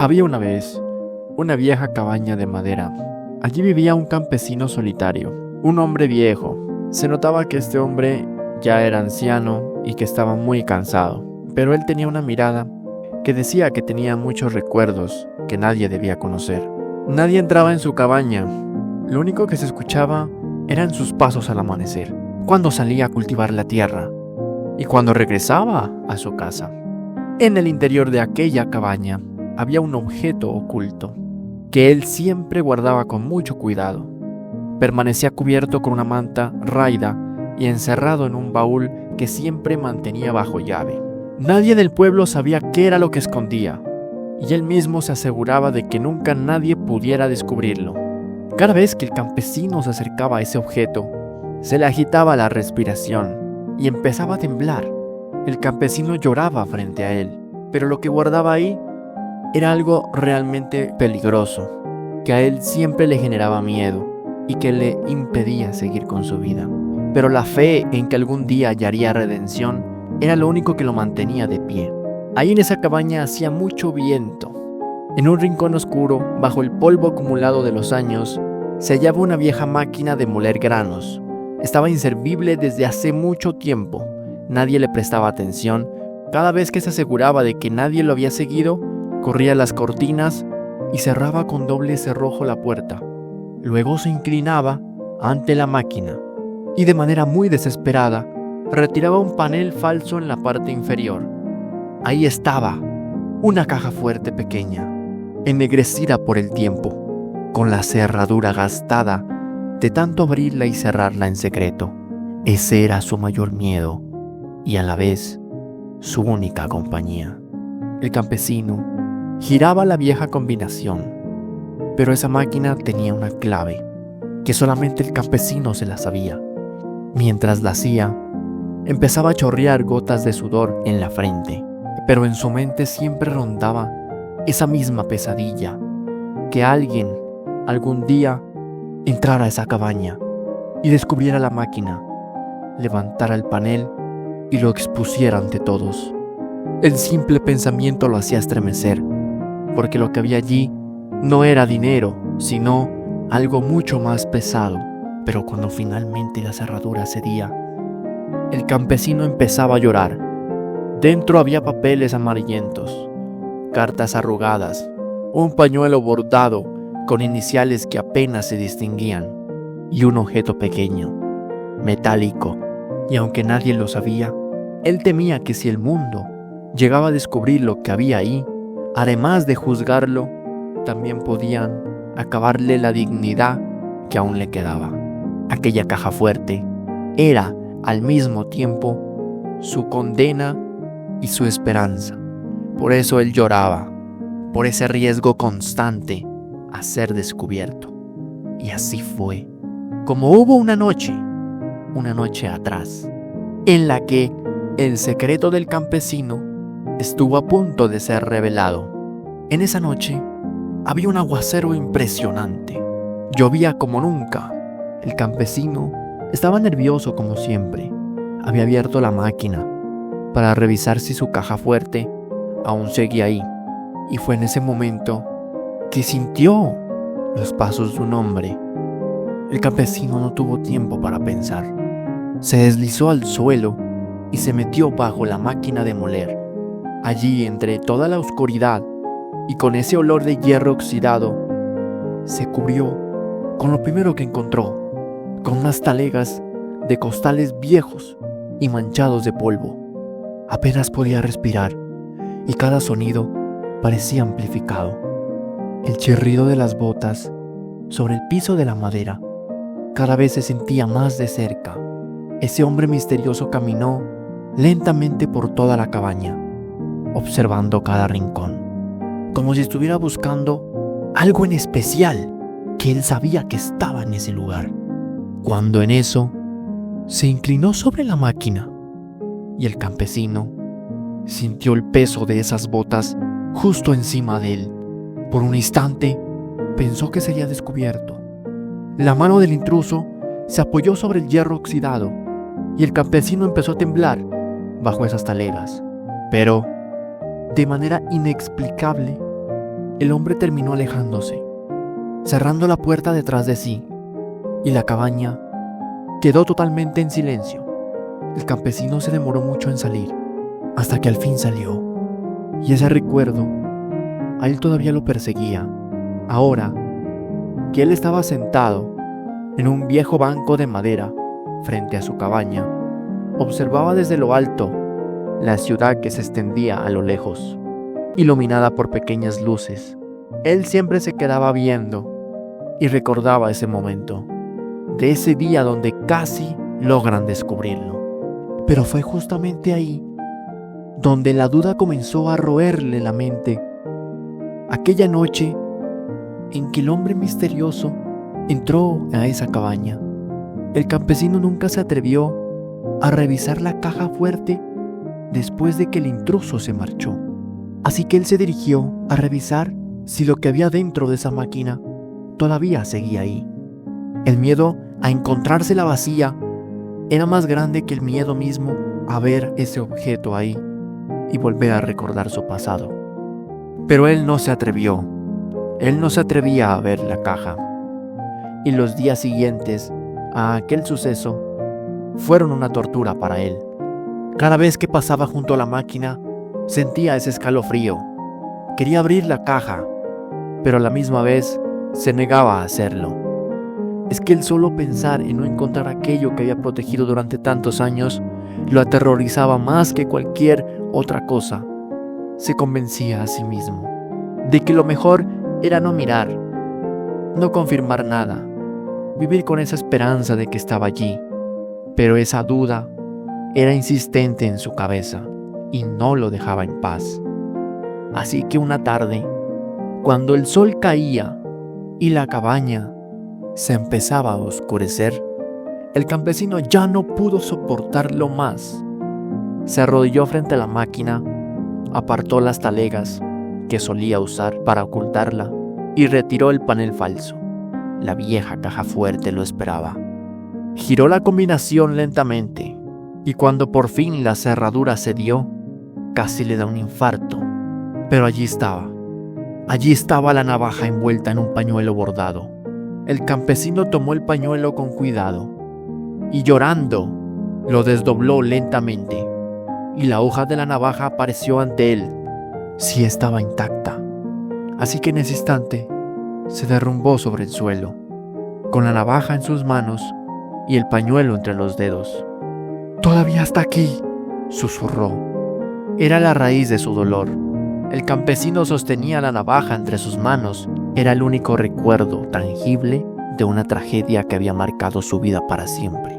Había una vez una vieja cabaña de madera. Allí vivía un campesino solitario, un hombre viejo. Se notaba que este hombre ya era anciano y que estaba muy cansado, pero él tenía una mirada que decía que tenía muchos recuerdos que nadie debía conocer. Nadie entraba en su cabaña. Lo único que se escuchaba eran sus pasos al amanecer, cuando salía a cultivar la tierra y cuando regresaba a su casa. En el interior de aquella cabaña había un objeto oculto que él siempre guardaba con mucho cuidado. Permanecía cubierto con una manta raída y encerrado en un baúl que siempre mantenía bajo llave. Nadie del pueblo sabía qué era lo que escondía, y él mismo se aseguraba de que nunca nadie pudiera descubrirlo. Cada vez que el campesino se acercaba a ese objeto, se le agitaba la respiración y empezaba a temblar. El campesino lloraba frente a él, pero lo que guardaba ahí era algo realmente peligroso, que a él siempre le generaba miedo y que le impedía seguir con su vida. Pero la fe en que algún día hallaría redención era lo único que lo mantenía de pie. Ahí en esa cabaña hacía mucho viento. En un rincón oscuro, bajo el polvo acumulado de los años, se hallaba una vieja máquina de moler granos. Estaba inservible desde hace mucho tiempo. Nadie le prestaba atención. Cada vez que se aseguraba de que nadie lo había seguido, corría las cortinas y cerraba con doble cerrojo la puerta. Luego se inclinaba ante la máquina y de manera muy desesperada retiraba un panel falso en la parte inferior. Ahí estaba, una caja fuerte pequeña, ennegrecida por el tiempo, con la cerradura gastada de tanto abrirla y cerrarla en secreto. Ese era su mayor miedo y a la vez su única compañía. El campesino giraba la vieja combinación, pero esa máquina tenía una clave que solamente el campesino se la sabía. Mientras la hacía, empezaba a chorrear gotas de sudor en la frente, pero en su mente siempre rondaba esa misma pesadilla, que alguien algún día entrara a esa cabaña y descubriera la máquina, levantara el panel y lo expusiera ante todos. El simple pensamiento lo hacía estremecer, porque lo que había allí no era dinero, sino algo mucho más pesado. Pero cuando finalmente la cerradura cedía, el campesino empezaba a llorar. Dentro había papeles amarillentos, cartas arrugadas, un pañuelo bordado con iniciales que apenas se distinguían y un objeto pequeño, metálico. Y aunque nadie lo sabía, él temía que si el mundo llegaba a descubrir lo que había ahí, además de juzgarlo, también podían acabarle la dignidad que aún le quedaba. Aquella caja fuerte era al mismo tiempo su condena y su esperanza. Por eso él lloraba, por ese riesgo constante a ser descubierto. Y así fue como hubo una noche atrás, en la que el secreto del campesino estuvo a punto de ser revelado. En esa noche había un aguacero impresionante. Llovía como nunca. El campesino estaba nervioso como siempre. Había abierto la máquina para revisar si su caja fuerte aún seguía ahí. Y fue en ese momento que sintió los pasos de un hombre. El campesino no tuvo tiempo para pensar. Se deslizó al suelo y se metió bajo la máquina de moler. Allí, entre toda la oscuridad y con ese olor de hierro oxidado, se cubrió con lo primero que encontró, con unas talegas de costales viejos y manchados de polvo. Apenas podía respirar y cada sonido parecía amplificado. El chirrido de las botas sobre el piso de la madera cada vez se sentía más de cerca. Ese hombre misterioso caminó lentamente por toda la cabaña, observando cada rincón, como si estuviera buscando algo en especial que él sabía que estaba en ese lugar. Cuando en eso se inclinó sobre la máquina y el campesino sintió el peso de esas botas justo encima de él. Por un instante pensó que sería descubierto. La mano del intruso se apoyó sobre el hierro oxidado y el campesino empezó a temblar bajo esas talegas. Pero, de manera inexplicable, el hombre terminó alejándose, cerrando la puerta detrás de sí, y la cabaña quedó totalmente en silencio. El campesino se demoró mucho en salir, hasta que al fin salió, y ese recuerdo a él todavía lo perseguía. Ahora que él estaba sentado en un viejo banco de madera frente a su cabaña, observaba desde lo alto la ciudad que se extendía a lo lejos, iluminada por pequeñas luces. Él siempre se quedaba viendo y recordaba ese momento, de ese día donde casi logran descubrirlo. Pero fue justamente ahí donde la duda comenzó a roerle la mente. Aquella noche en que el hombre misterioso entró a esa cabaña, el campesino nunca se atrevió a revisar la caja fuerte después de que el intruso se marchó. Así que él se dirigió a revisar si lo que había dentro de esa máquina todavía seguía ahí. El miedo a encontrársela vacía era más grande que el miedo mismo a ver ese objeto ahí y volver a recordar su pasado. Pero él no se atrevió. Él no se atrevía a ver la caja. Y los días siguientes a aquel suceso fueron una tortura para él. Cada vez que pasaba junto a la máquina, sentía ese escalofrío. Quería abrir la caja, pero a la misma vez se negaba a hacerlo. Es que el solo pensar en no encontrar aquello que había protegido durante tantos años lo aterrorizaba más que cualquier otra cosa. Se convencía a sí mismo de que lo mejor era no mirar, no confirmar nada, vivir con esa esperanza de que estaba allí. Pero esa duda era insistente en su cabeza y no lo dejaba en paz. Así que una tarde, cuando el sol caía y la cabaña se empezaba a oscurecer, el campesino ya no pudo soportarlo más. Se arrodilló frente a la máquina, apartó las talegas que solía usar para ocultarla y retiró el panel falso. La vieja caja fuerte lo esperaba. Giró la combinación lentamente y cuando por fin la cerradura cedió, casi le da un infarto. Pero allí estaba la navaja envuelta en un pañuelo bordado. El campesino tomó el pañuelo con cuidado y llorando lo desdobló lentamente y la hoja de la navaja apareció ante él. Sí estaba intacta, así que en ese instante se derrumbó sobre el suelo, con la navaja en sus manos y el pañuelo entre los dedos. «Todavía está aquí», susurró. Era la raíz de su dolor. El campesino sostenía la navaja entre sus manos. Era el único recuerdo tangible de una tragedia que había marcado su vida para siempre.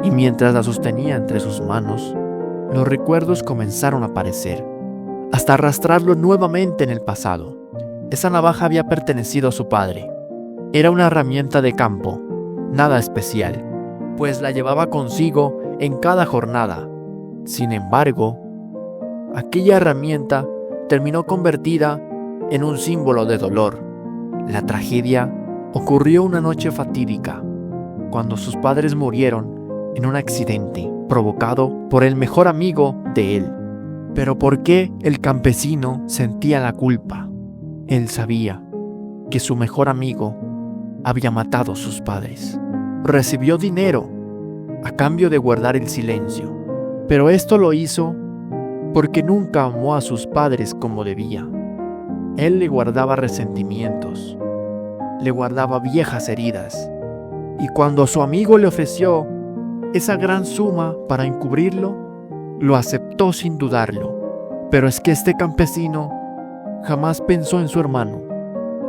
Y mientras la sostenía entre sus manos, los recuerdos comenzaron a aparecer, hasta arrastrarlo nuevamente en el pasado. Esa navaja había pertenecido a su padre. Era una herramienta de campo, nada especial, pues la llevaba consigo en cada jornada. Sin embargo, aquella herramienta terminó convertida en un símbolo de dolor. La tragedia ocurrió una noche fatídica, cuando sus padres murieron en un accidente provocado por el mejor amigo de él. Pero ¿por qué el campesino sentía la culpa? Él sabía que su mejor amigo había matado a sus padres. Recibió dinero a cambio de guardar el silencio, pero esto lo hizo porque nunca amó a sus padres como debía. Él le guardaba resentimientos, le guardaba viejas heridas, y cuando su amigo le ofreció esa gran suma para encubrirlo, lo aceptó sin dudarlo. Pero es que este campesino jamás pensó en su hermano,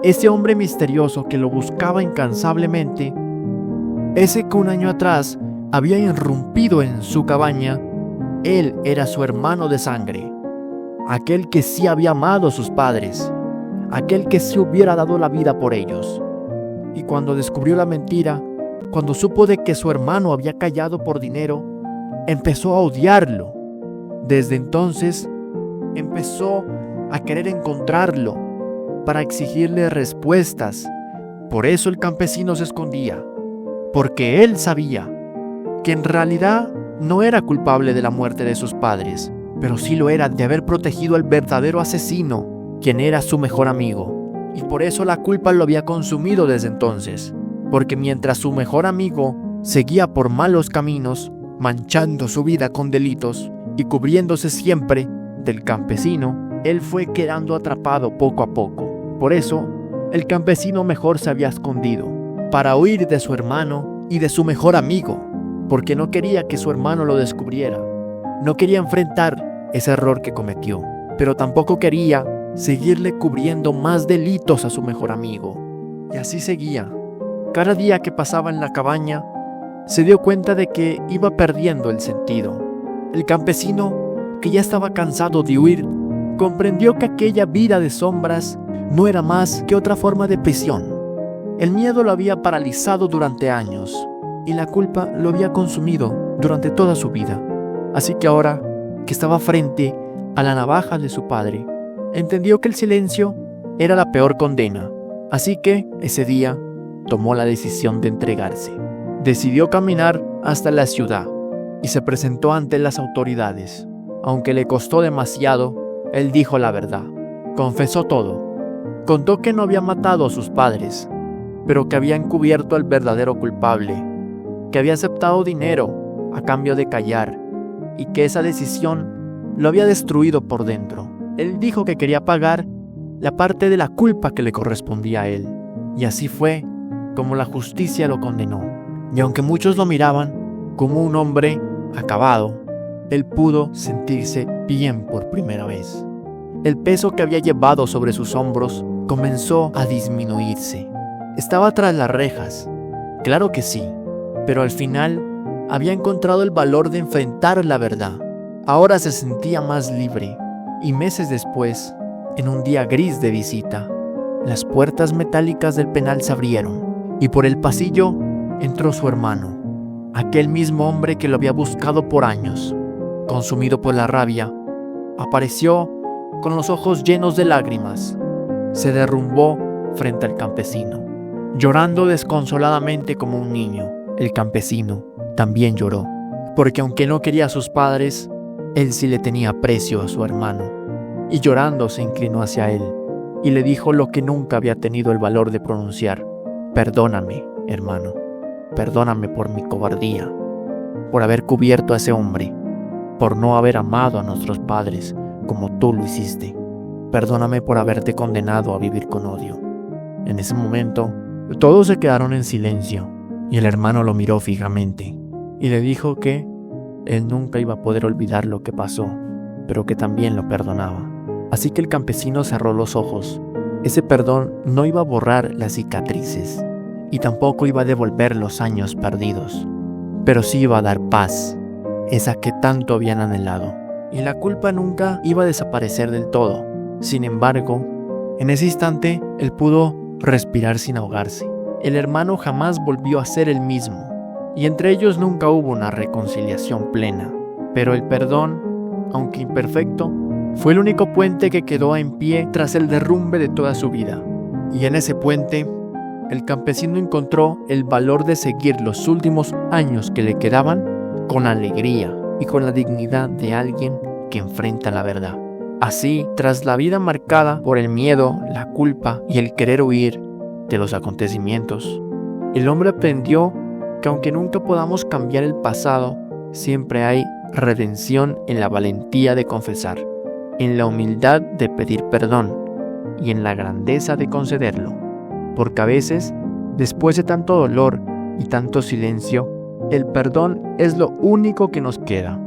ese hombre misterioso que lo buscaba incansablemente, ese que un año atrás había irrumpido en su cabaña. Él era su hermano de sangre, aquel que sí había amado a sus padres, aquel que sí hubiera dado la vida por ellos. Y cuando descubrió la mentira, cuando supo de que su hermano había callado por dinero, empezó a odiarlo. Desde entonces, empezó a querer encontrarlo para exigirle respuestas. Por eso el campesino se escondía, porque él sabía que en realidad no era culpable de la muerte de sus padres, pero sí lo era de haber protegido al verdadero asesino, quien era su mejor amigo. y por eso la culpa lo había consumido desde entonces, porque mientras su mejor amigo seguía por malos caminos, manchando su vida con delitos y cubriéndose siempre del campesino, él fue quedando atrapado poco a poco. Por eso, el campesino mejor se había escondido, para huir de su hermano y de su mejor amigo, porque no quería que su hermano lo descubriera. No quería enfrentar ese error que cometió, pero tampoco quería seguirle cubriendo más delitos a su mejor amigo. Y así seguía. Cada día que pasaba en la cabaña, se dio cuenta de que iba perdiendo el sentido. El campesino, que ya estaba cansado de huir, comprendió que aquella vida de sombras no era más que otra forma de prisión. El miedo lo había paralizado durante años y la culpa lo había consumido durante toda su vida. Así que ahora que estaba frente a la navaja de su padre, entendió que el silencio era la peor condena. Así que ese día tomó la decisión de entregarse. Decidió caminar hasta la ciudad y se presentó ante las autoridades. Aunque le costó demasiado, él dijo la verdad. Confesó todo. Contó que no había matado a sus padres, pero que había encubierto al verdadero culpable, que había aceptado dinero a cambio de callar y que esa decisión lo había destruido por dentro. Él dijo que quería pagar la parte de la culpa que le correspondía a él, y así fue como la justicia lo condenó. Y aunque muchos lo miraban como un hombre acabado, él pudo sentirse bien por primera vez. El peso que había llevado sobre sus hombros comenzó a disminuirse. Estaba tras las rejas, claro que sí, pero al final había encontrado el valor de enfrentar la verdad. Ahora se sentía más libre, y meses después, en un día gris de visita, las puertas metálicas del penal se abrieron, y por el pasillo entró su hermano, aquel mismo hombre que lo había buscado por años. Consumido por la rabia, apareció con los ojos llenos de lágrimas. Se derrumbó frente al campesino, llorando desconsoladamente como un niño. El campesino también lloró, porque aunque no quería a sus padres, él sí le tenía aprecio a su hermano. Y llorando se inclinó hacia él y le dijo lo que nunca había tenido el valor de pronunciar: perdóname, hermano, perdóname por mi cobardía, por haber cubierto a ese hombre, por no haber amado a nuestros padres como tú lo hiciste. Perdóname por haberte condenado a vivir con odio. En ese momento, todos se quedaron en silencio y el hermano lo miró fijamente y le dijo que él nunca iba a poder olvidar lo que pasó, pero que también lo perdonaba. Así que el campesino cerró los ojos. Ese perdón no iba a borrar las cicatrices y tampoco iba a devolver los años perdidos, pero sí iba a dar paz, esa que tanto habían anhelado. Y la culpa nunca iba a desaparecer del todo. Sin embargo, en ese instante, él pudo respirar sin ahogarse. El hermano jamás volvió a ser el mismo, y entre ellos nunca hubo una reconciliación plena. Pero el perdón, aunque imperfecto, fue el único puente que quedó en pie tras el derrumbe de toda su vida. Y en ese puente, el campesino encontró el valor de seguir los últimos años que le quedaban con alegría y con la dignidad de alguien que enfrenta la verdad. Así, tras la vida marcada por el miedo, la culpa y el querer huir de los acontecimientos, el hombre aprendió que aunque nunca podamos cambiar el pasado, siempre hay redención en la valentía de confesar, en la humildad de pedir perdón y en la grandeza de concederlo. Porque a veces, después de tanto dolor y tanto silencio, el perdón es lo único que nos queda.